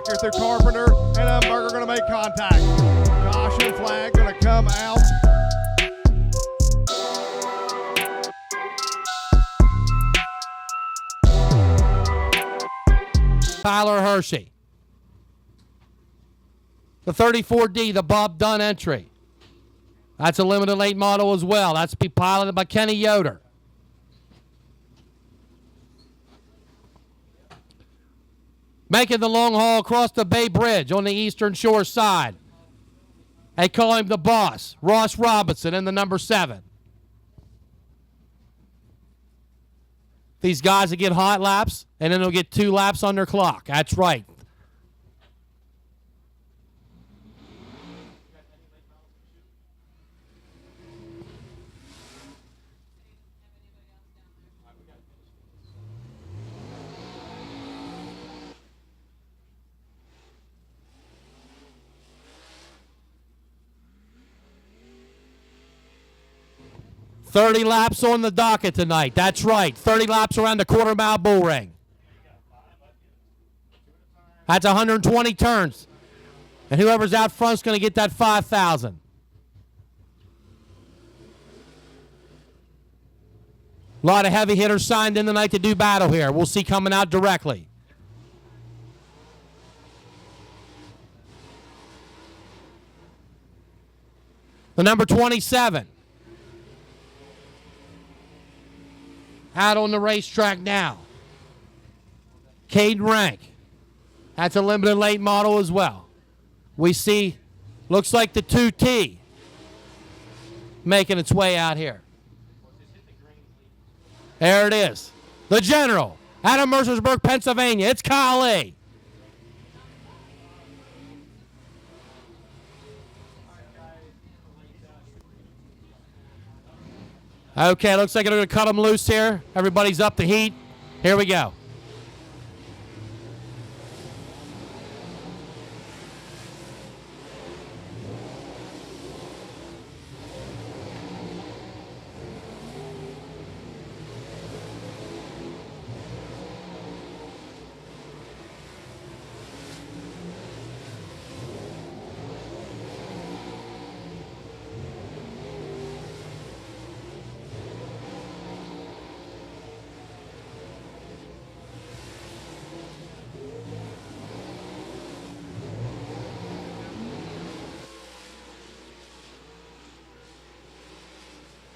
back here through Carpenter, and Umberger going to make contact. Caution flag going to come out. Tyler Hershey. The 34D, the Bob Dunn entry. That's a limited late model as well. That's be piloted by Kenny Yoder. Making the long haul across the Bay Bridge on the Eastern Shore side. They call him the boss, Ross Robinson in the number 7. These guys will get hot laps, and then they'll get 2 laps on their clock. That's right. $30 laps on the docket tonight. That's right. 30 laps around the quarter-mile bull ring. That's 120 turns. And whoever's out front's going to get that 5,000. A lot of heavy hitters signed in tonight to do battle here. We'll see coming out directly. The number 27. Out on the racetrack now. Caden Rank. That's a limited late model as well. We see, looks like the 2T making its way out here. There it is. The General out of Mercersburg, Pennsylvania. It's Kyle Lee. Okay, looks like they're going to cut them loose here. Everybody's up to heat. Here we go.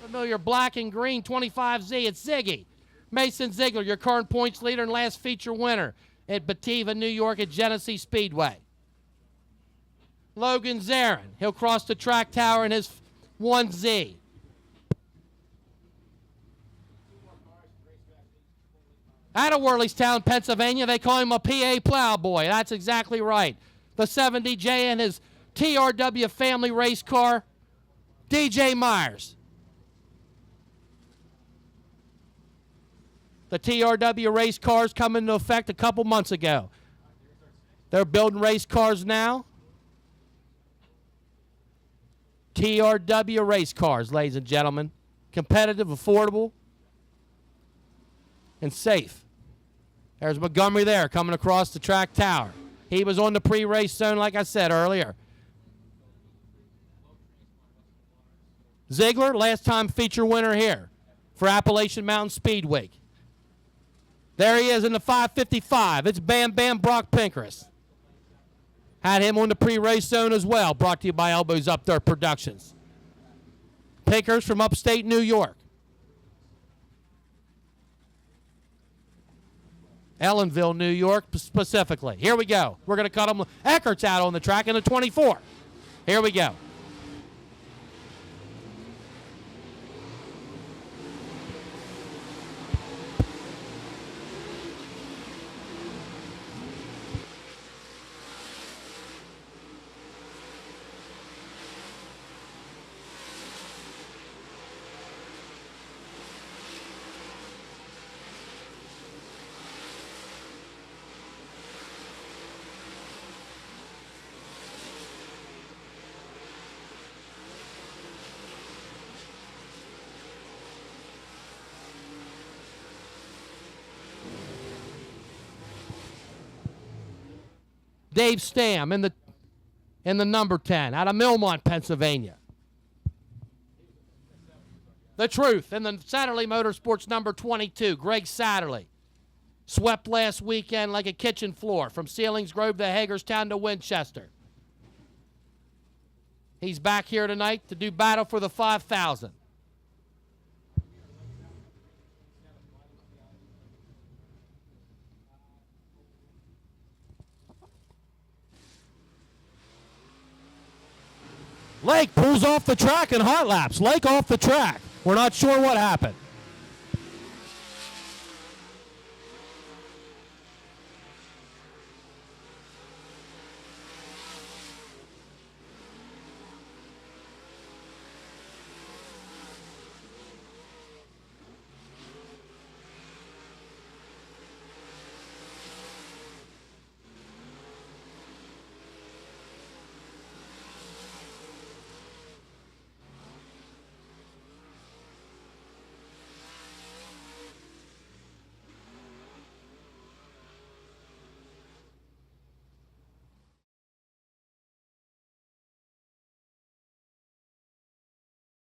Familiar black and green 25Z. It's Ziggy. Mason Ziegler, your current points leader and last feature winner at Bativa, New York at Genesee Speedway. Logan Zarin. He'll cross the track tower in his 1Z. Out of Worleystown, Pennsylvania, they call him a PA plowboy. That's exactly right. The 70J and his TRW family race car, DJ Myers. The TRW race cars come into effect a couple months ago. They're building race cars now. TRW race cars, ladies and gentlemen. Competitive, affordable, and safe. There's Montgomery there coming across the track tower. He was on the pre-race zone, like I said earlier. Ziegler, last time feature winner here for Appalachian Mountain Speed Week. There he is in the 555. It's Bam Bam Brock Pinkerus. Had him on the pre-race zone as well, brought to you by Elbows Up There Productions. Pinkerus from upstate New York. Ellenville, New York, specifically. Here we go. We're going to cut him. Eckert's out on the track in the 24. Here we go. Dave Stam in the number 10 out of Millmont, Pennsylvania. The Truth in the Satterley Motorsports number 22, Greg Satterley. Swept last weekend like a kitchen floor from Selingsgrove to Hagerstown to Winchester. He's back here tonight to do battle for the 5,000. Lake pulls off the track in hot laps. Lake off the track. We're not sure what happened.